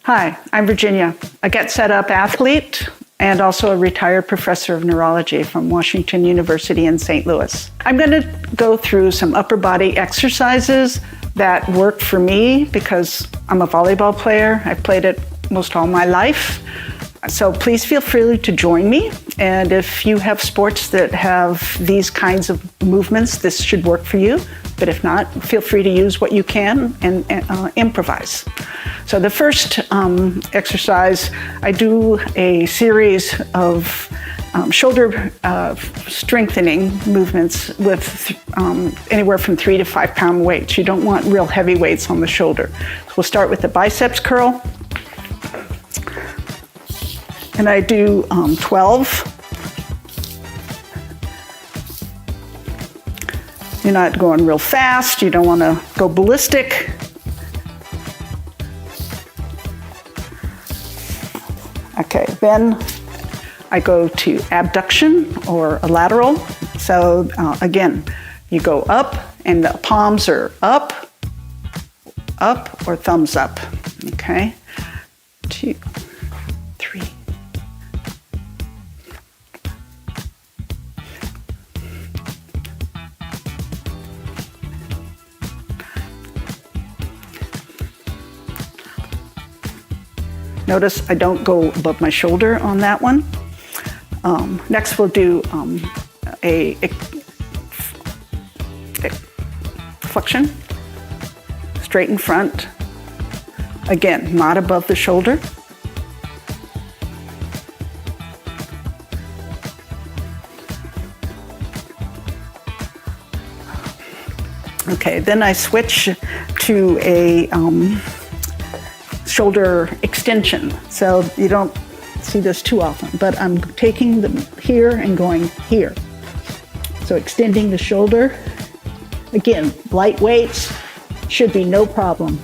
Hi, I'm Virginia, a Get Set Up athlete and also a retired professor of neurology from Washington University in St. Louis. I'm going to go through some upper body exercises that work for me because I'm a volleyball player. I've played it most all my life. So please feel free to join me. And if you have sports that have these kinds of movements, this should work for you. But if not, feel free to use what you can and improvise. So the first exercise, I do a series of shoulder strengthening movements with anywhere from 3 to 5 pound weights. You don't want real heavy weights on the shoulder. So we'll start with the biceps curl. And I do 12. You're not going real fast. You don't want to go ballistic. Okay, then I go to abduction or a lateral. So again, you go up and the palms are up or thumbs up. Okay, 2, 3. Notice I don't go above my shoulder on that one. Next we'll do a flexion, straight in front. Again, not above the shoulder. Okay, then I switch to a shoulder extension. So you don't see this too often, but I'm taking them here and going here. So extending the shoulder. Again, light weights should be no problem.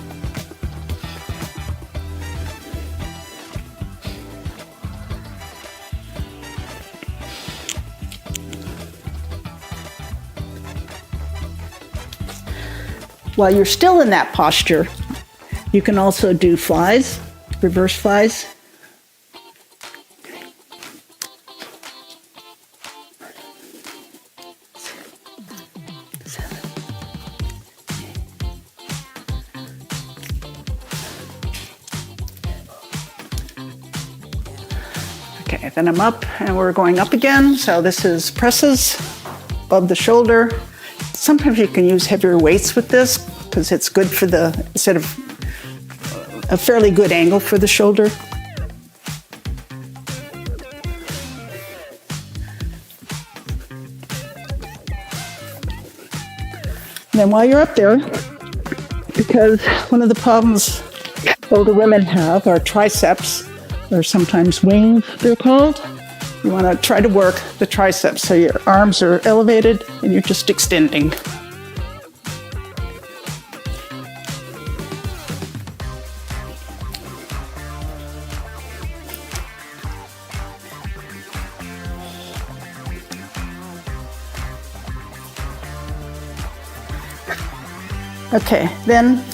While you're still in that posture, you can also do flies, reverse flies. Okay, then I'm up and we're going up again. So this is presses above the shoulder. Sometimes you can use heavier weights with this because it's good for the, instead of a fairly good angle for the shoulder. And then while you're up there, because one of the problems older women have are triceps, or sometimes wings they're called. You want to try to work the triceps so your arms are elevated and you're just extending. Okay, then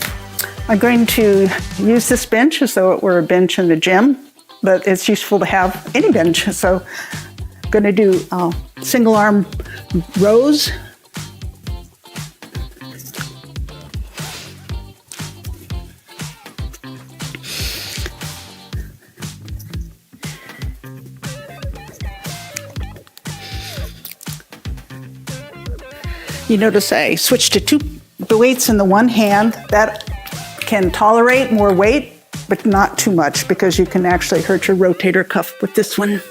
I'm going to use this bench as though it were a bench in the gym, but it's useful to have any bench. So I'm going to do single arm rows. You notice I switched to 2 weights in the one hand. That can tolerate more weight, but not too much because you can actually hurt your rotator cuff with this one.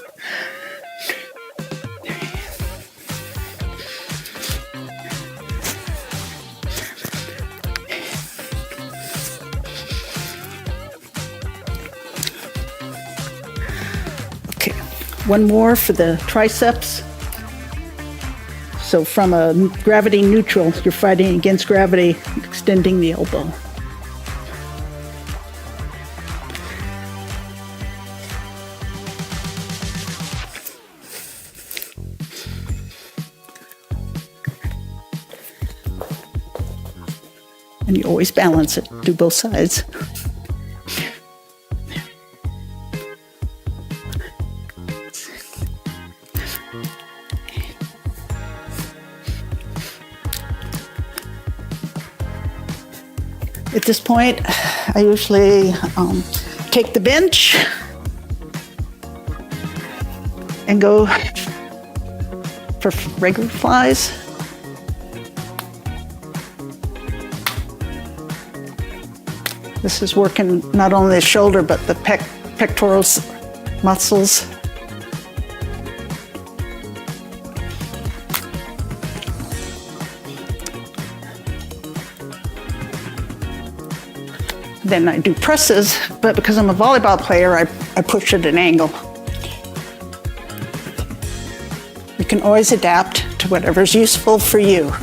Okay, one more for the triceps. So from a gravity neutral, you're fighting against gravity, extending the elbow. And you always balance it, do both sides. At this point, I usually take the bench and go for regular flies. This is working not only the shoulder, but the pectoral muscles. Then I do presses, but because I'm a volleyball player, I push at an angle. You can always adapt to whatever's useful for you.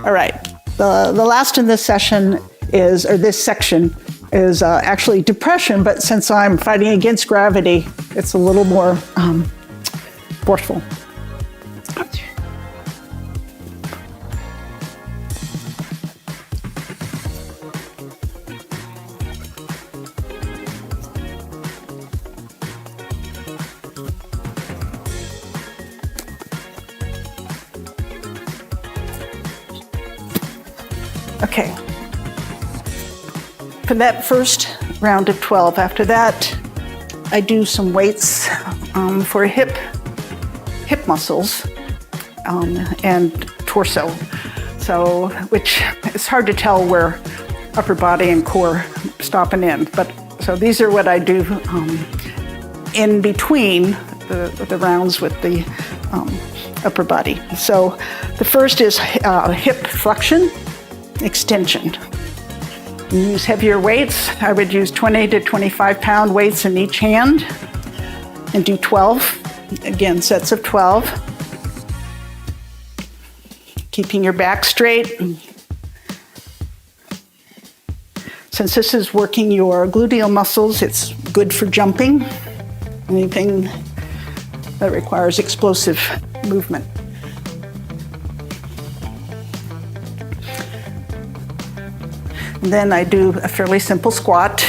All right, the last in this session is, or this section is actually depression, but since I'm fighting against gravity, it's a little more forceful. Okay, for that first round of 12, after that, I do some weights for hip muscles and torso. So, which it's hard to tell where upper body and core stop and end. But so these are what I do in between the rounds with the upper body. So the first is hip flexion, extension. You use heavier weights. I would use 20 to 25 pound weights in each hand and do 12, again, sets of 12. Keeping your back straight. Since this is working your gluteal muscles, it's good for jumping, anything that requires explosive movement. And then I do a fairly simple squat.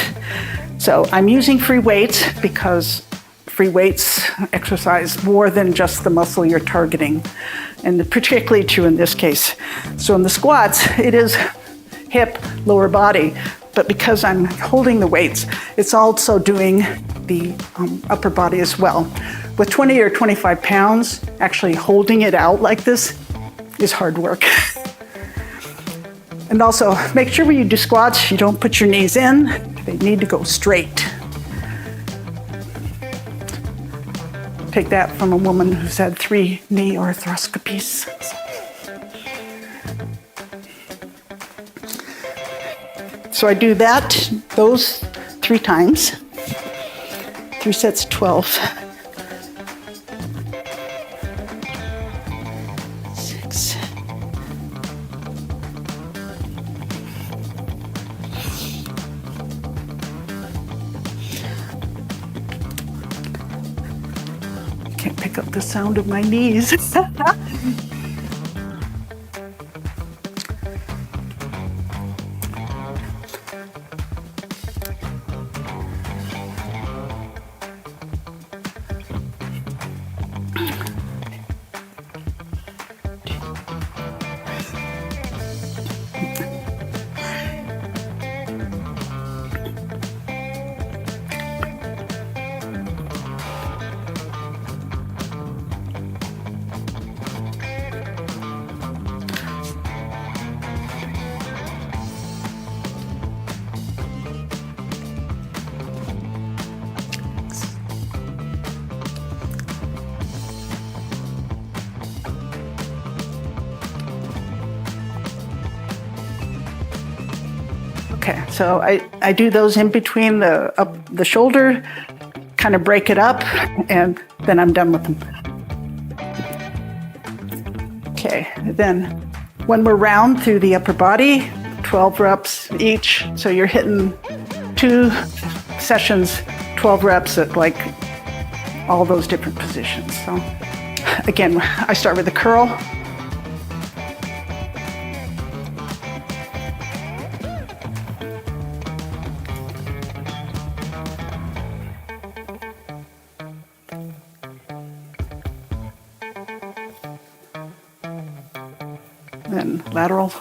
So I'm using free weights because free weights exercise more than just the muscle you're targeting, and particularly true in this case. So in the squats, it is hip, lower body, but because I'm holding the weights, it's also doing the upper body as well. With 20 or 25 pounds, actually holding it out like this is hard work. And also, make sure when you do squats, you don't put your knees in. They need to go straight. Take that from a woman who's had 3 knee arthroscopies. So I do those 3 times, 3 sets of 12. 6. Can't pick up the sound of my knees. Okay, so I do those in between the shoulder, kind of break it up, and then I'm done with them. Okay, then when we're round through the upper body, 12 reps each, so you're hitting 2 sessions, 12 reps at like all those different positions. So again, I start with the curl. Then lateral.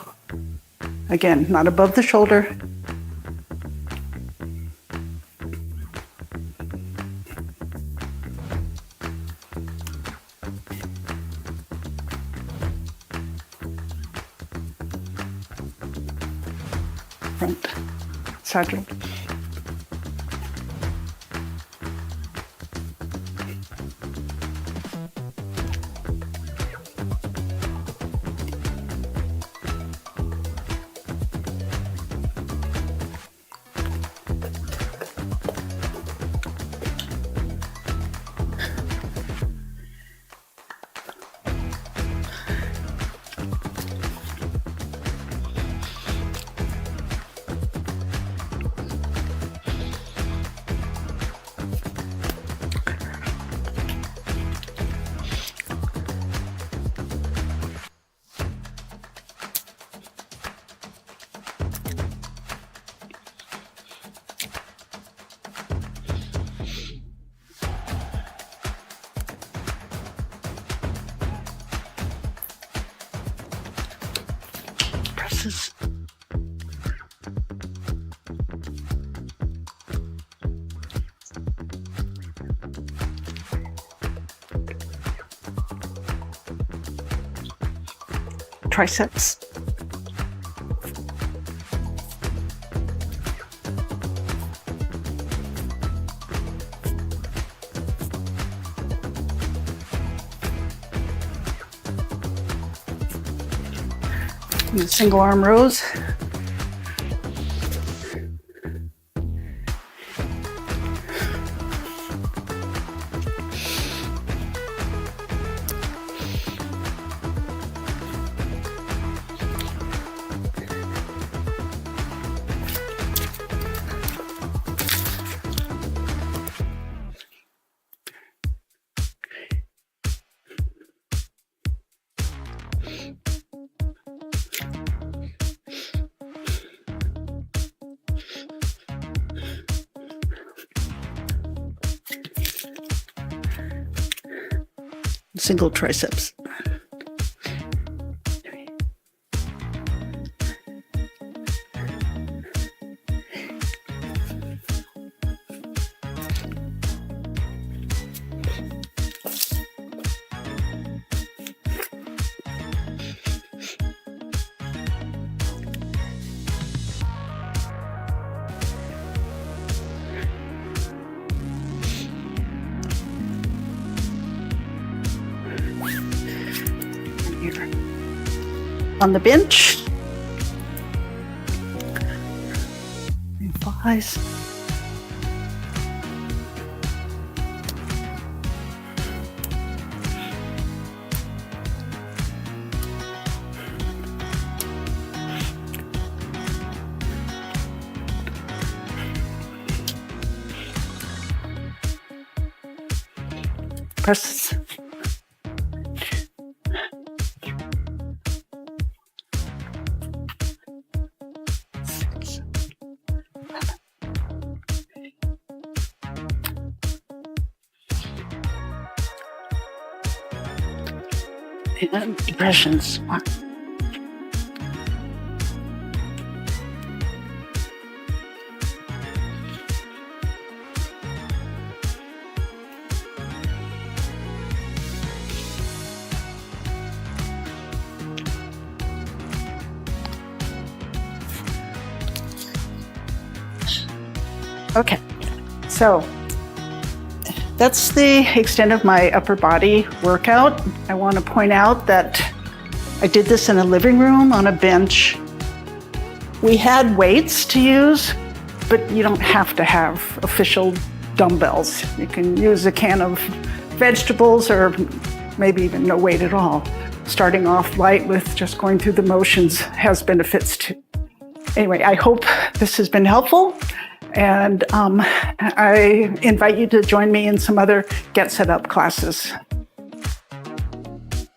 Again, not above the shoulder. Front, sagittal. Presses. Triceps. And single arm rows. Single triceps. Here. On the bench. And flies. Presses. And depressions. Okay, so that's the extent of my upper body workout. I want to point out that I did this in a living room on a bench. We had weights to use, but you don't have to have official dumbbells. You can use a can of vegetables or maybe even no weight at all. Starting off light with just going through the motions has benefits too. Anyway, I hope this has been helpful. And I invite you to join me in some other Get Set Up classes.